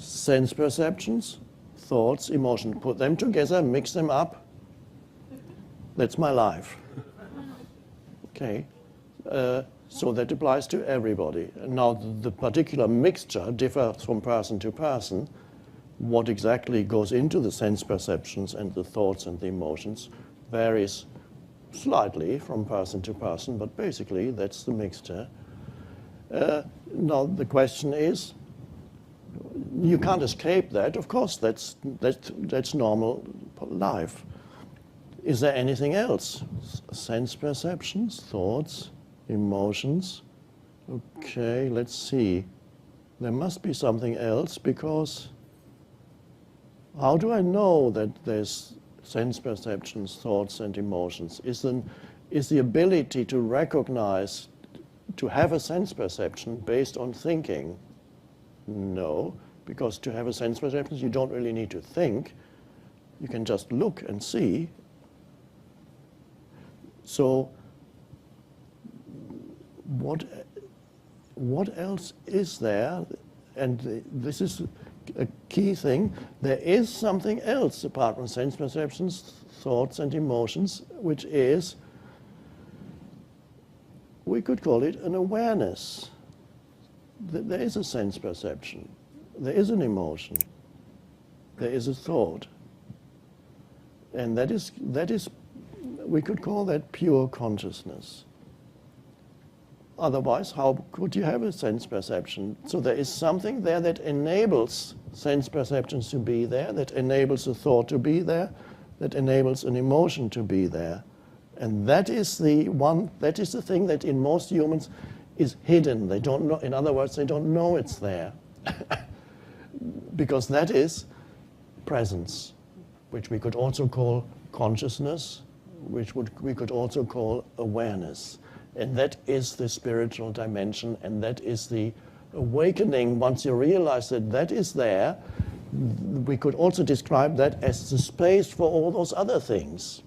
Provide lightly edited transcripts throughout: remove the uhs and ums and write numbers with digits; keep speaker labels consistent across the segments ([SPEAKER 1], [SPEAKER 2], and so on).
[SPEAKER 1] sense perceptions, thoughts, emotions. Put them together, mix them up. That's my life. Okay. So that applies to everybody. Now, the particular mixture differs from person to person. What exactly goes into the sense perceptions and the thoughts and the emotions varies slightly from person to person, but basically that's the mixture. Now, the question is, you can't escape that. Of course, that's normal life. Is there anything else? Sense perceptions, thoughts, emotions. Okay, let's see. There must be something else, because how do I know that there's sense perceptions, thoughts, and emotions? Is the ability to recognize, to have a sense perception based on thinking? No, because to have a sense perception, you don't really need to think. You can just look and see. So what else is there? And this is a key thing. There is something else apart from sense perceptions, thoughts, and emotions, which is, we could call it an awareness. There is a sense perception. There is an emotion. There is a thought. And that is, we could call that pure consciousness. Otherwise, how could you have a sense perception? So there is something there that enables sense perceptions to be there, that enables a thought to be there, that enables an emotion to be there. And that is the thing that in most humans is hidden. They don't know, in other words, they don't know it's there. Because that is presence, which we could also call consciousness, which we could also call awareness. And that is the spiritual dimension, and that is the awakening. Once you realize that that is there, we could also describe that as the space for all those other things.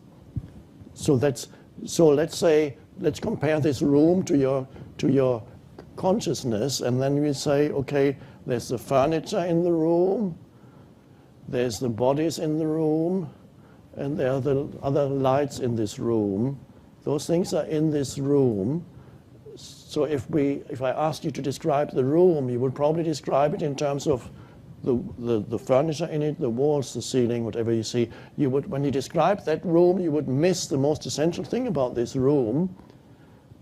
[SPEAKER 1] So let's say, let's compare this room to your consciousness, and then we say, okay, there's the furniture in the room, there's the bodies in the room, and there are the other lights in this room. Those things are in this room. So if I asked you to describe the room, you would probably describe it in terms of the furniture in it, the walls, the ceiling, whatever you see. You would, when you describe that room, you would miss the most essential thing about this room,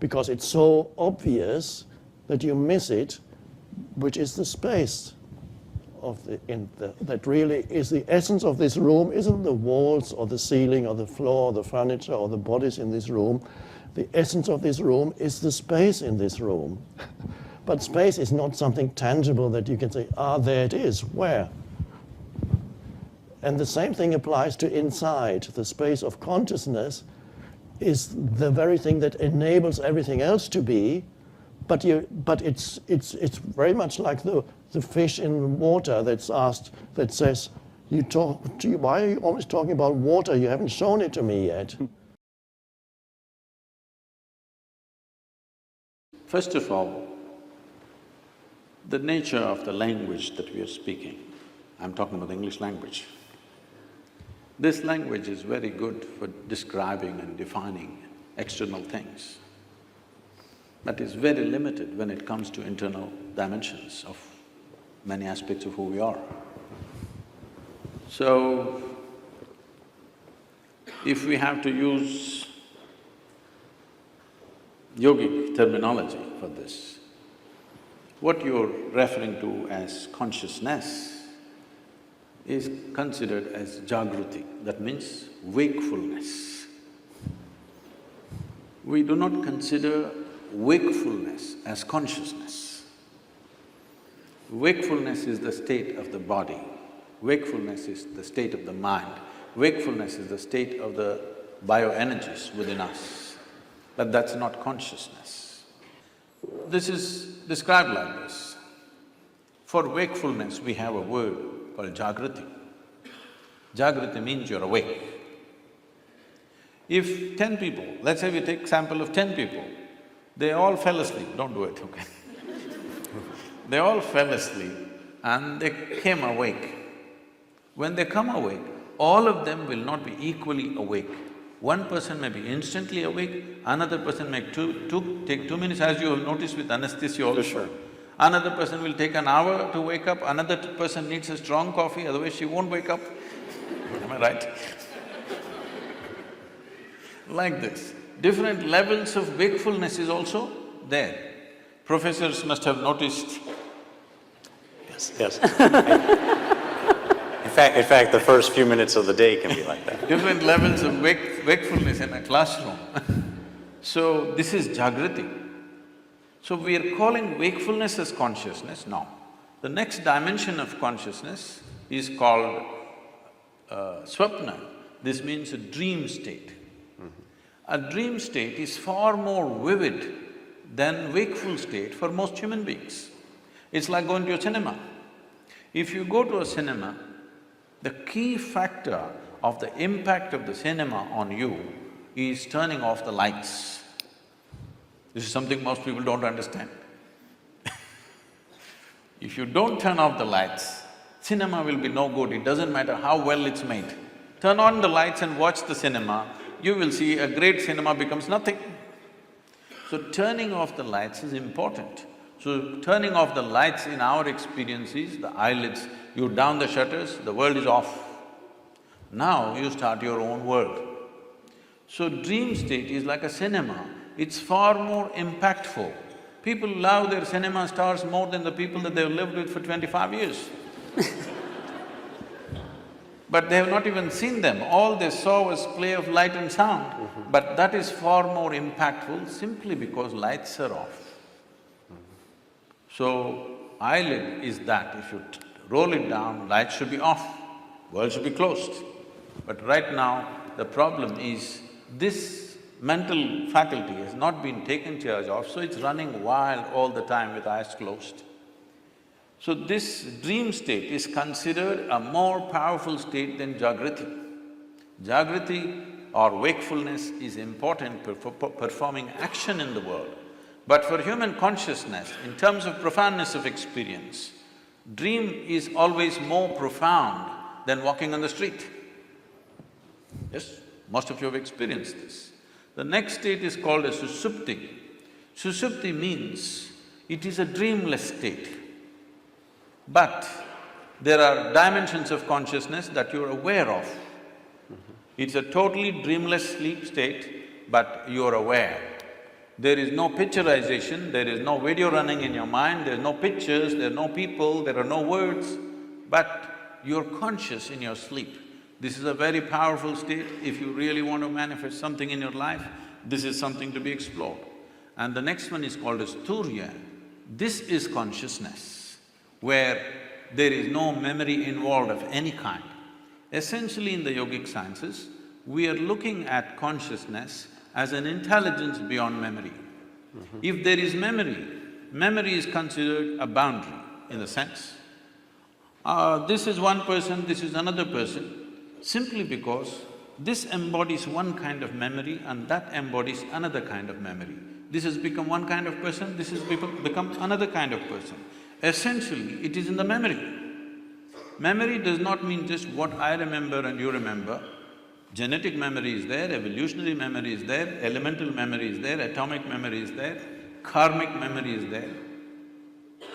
[SPEAKER 1] because it's so obvious that you miss it, which is the space that really is the essence of this room. Isn't the walls or the ceiling or the floor or the furniture or the bodies in this room. The essence of this room is the space in this room. But space is not something tangible that you can say, there it is. Where? And the same thing applies to inside. The space of consciousness is the very thing that enables everything else to be. But it's very much like the fish in water that's asked, that says, why are you always talking about water? You haven't shown it to me yet.
[SPEAKER 2] First of all, the nature of the language that we are speaking, I'm talking about the English language. This language is very good for describing and defining external things, but is very limited when it comes to internal dimensions of many aspects of who we are. So, if we have to use yogic terminology for this, what you're referring to as consciousness is considered as jagruti, that means wakefulness. We do not consider wakefulness as consciousness. Wakefulness is the state of the body, wakefulness is the state of the mind, wakefulness is the state of the bioenergies within us, but that's not consciousness. This is described like this. For wakefulness, we have a word called jagrati. Jagrati means you're awake. If 10 people, let's say we take sample of 10 people, they all fell asleep, don't do it, okay? They all fell asleep and they came awake. When they come awake, all of them will not be equally awake. One person may be instantly awake, another person may take 2 minutes, as you have noticed with anesthesia also.
[SPEAKER 3] Sure.
[SPEAKER 2] Another person will take an hour to wake up, another person needs a strong coffee, otherwise she won't wake up. Am I right? Like this. Different levels of wakefulness is also there. Professors must have noticed.
[SPEAKER 3] Yes. In fact, the first few minutes of the day can be like that.
[SPEAKER 2] Different levels of wakefulness in a classroom. So, this is Jagrati. So, we are calling wakefulness as consciousness now. The next dimension of consciousness is called Swapna. This means a dream state. A dream state is far more vivid than wakeful state for most human beings. It's like going to a cinema. If you go to a cinema, the key factor of the impact of the cinema on you is turning off the lights. This is something most people don't understand. If you don't turn off the lights, cinema will be no good, it doesn't matter how well it's made. Turn on the lights and watch the cinema, you will see a great cinema becomes nothing. So turning off the lights is important. So turning off the lights in our experience is the eyelids, you down the shutters, the world is off. Now you start your own world. So dream state is like a cinema, it's far more impactful. People love their cinema stars more than the people that they've lived with for 25 years. But they have not even seen them, all they saw was play of light and sound. But that is far more impactful simply because lights are off. So, eyelid is that, if you roll it down, lights should be off, world should be closed. But right now, the problem is this mental faculty has not been taken charge of, so it's running wild all the time with eyes closed. So this dream state is considered a more powerful state than Jagrati. Jagrati or wakefulness is important for performing action in the world. But for human consciousness, in terms of profoundness of experience, dream is always more profound than walking on the street. Yes, most of you have experienced this. The next state is called as Susupti. Susupti means it is a dreamless state. But there are dimensions of consciousness that you're aware of. It's a totally dreamless sleep state, but you're aware. There is no picturization, there is no video running in your mind, there's no pictures, there are no people, there are no words, but you're conscious in your sleep. This is a very powerful state. If you really want to manifest something in your life, this is something to be explored. And the next one is called as Turya. This is consciousness, where there is no memory involved of any kind. Essentially in the yogic sciences, we are looking at consciousness as an intelligence beyond memory. If there is memory, memory is considered a boundary in the sense, this is one person, this is another person, simply because this embodies one kind of memory and that embodies another kind of memory. This has become one kind of person, this has become another kind of person. Essentially, it is in the memory. Memory does not mean just what I remember and you remember. Genetic memory is there, evolutionary memory is there, elemental memory is there, atomic memory is there, karmic memory is there.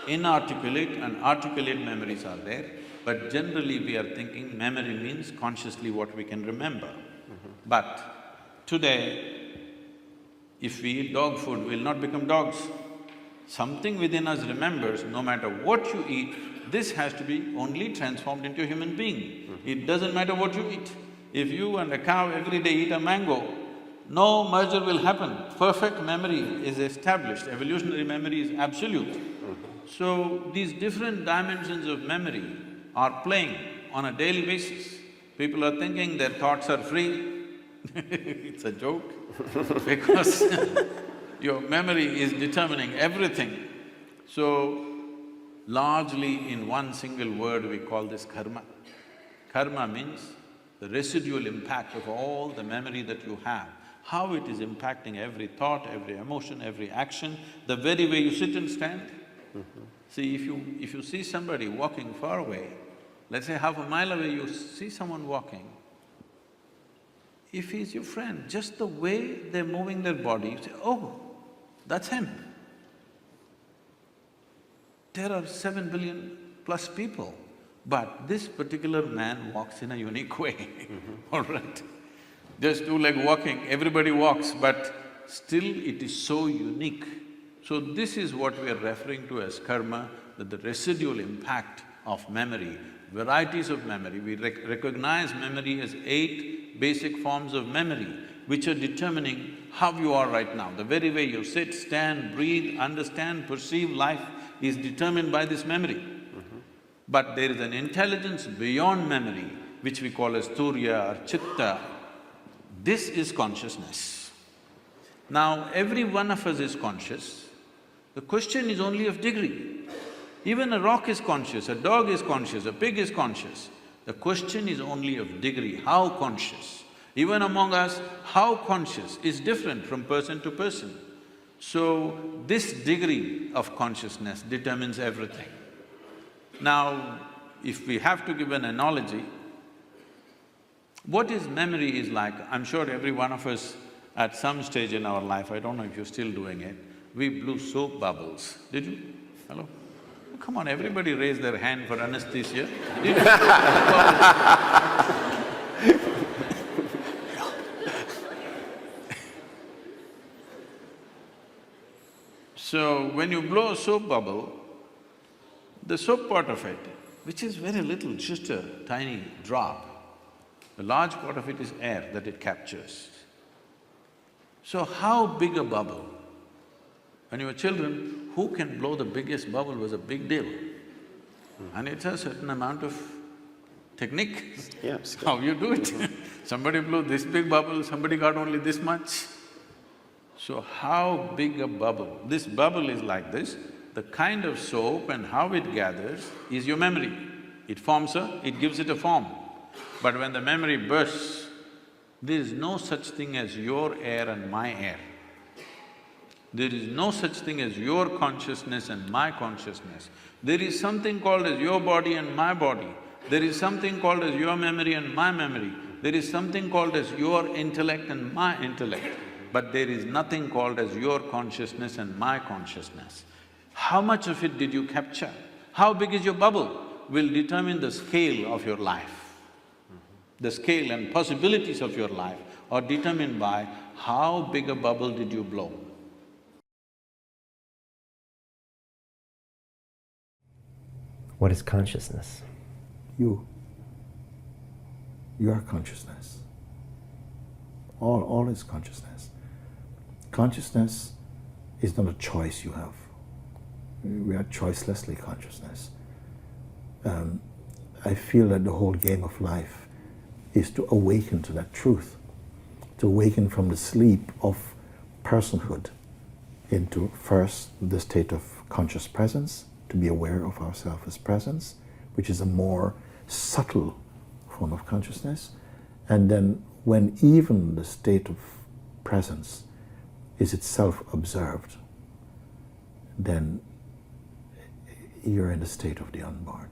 [SPEAKER 2] Inarticulate and articulate memories are there, but generally we are thinking memory means consciously what we can remember. But today, if we eat dog food, we'll not become dogs. Something within us remembers, no matter what you eat, this has to be only transformed into a human being. It doesn't matter what you eat. If you and a cow every day eat a mango, no merger will happen. Perfect memory is established, evolutionary memory is absolute. So, these different dimensions of memory are playing on a daily basis. People are thinking their thoughts are free. It's a joke because your memory is determining everything. So, largely in one single word we call this karma. Karma means the residual impact of all the memory that you have, how it is impacting every thought, every emotion, every action, the very way you sit and stand. See, if you see somebody walking far away, let's say half a mile away you see someone walking, if he's your friend, just the way they're moving their body, you say, oh, that's him. There are 7 billion plus people, but this particular man walks in a unique way, all right? Just two-leg walking, everybody walks, but still it is so unique. So this is what we are referring to as karma, that the residual impact of memory, varieties of memory. We recognize memory as 8 basic forms of memory, which are determining how you are right now. The very way you sit, stand, breathe, understand, perceive life is determined by this memory. But there is an intelligence beyond memory, which we call as Turiya or Chitta. This is consciousness. Now, every one of us is conscious. The question is only of degree. Even a rock is conscious, a dog is conscious, a pig is conscious. The question is only of degree, how conscious. Even among us, how conscious is different from person to person. So, this degree of consciousness determines everything. Now, if we have to give an analogy, what is memory is like, I'm sure every one of us at some stage in our life, I don't know if you're still doing it, we blew soap bubbles. Did you? Hello? Come on, everybody raise their hand for anesthesia. Did you? So, when you blow a soap bubble, the soap part of it, which is very little, just a tiny drop, the large part of it is air that it captures. So how big a bubble? When you were children, who can blow the biggest bubble was a big deal. And it's a certain amount of technique,
[SPEAKER 3] Yes.
[SPEAKER 2] how you do it. Somebody blew this big bubble, somebody got only this much. So how big a bubble? This bubble is like this, the kind of soap and how it gathers is your memory. It forms it gives it a form. But when the memory bursts, there is no such thing as your air and my air. There is no such thing as your consciousness and my consciousness. There is something called as your body and my body. There is something called as your memory and my memory. There is something called as your intellect and my intellect. But there is nothing called as your consciousness and my consciousness. How much of it did you capture? How big is your bubble will determine the scale of your life. The scale and possibilities of your life are determined by how big a bubble did you blow.
[SPEAKER 4] What is consciousness?
[SPEAKER 5] You. You are consciousness. All is consciousness. Consciousness is not a choice you have. We are choicelessly consciousness. I feel that the whole game of life is to awaken to that truth, to awaken from the sleep of personhood into first the state of conscious presence, to be aware of ourselves as presence, which is a more subtle form of consciousness, and then when even the state of presence is itself observed, then you're in the state of the unborn.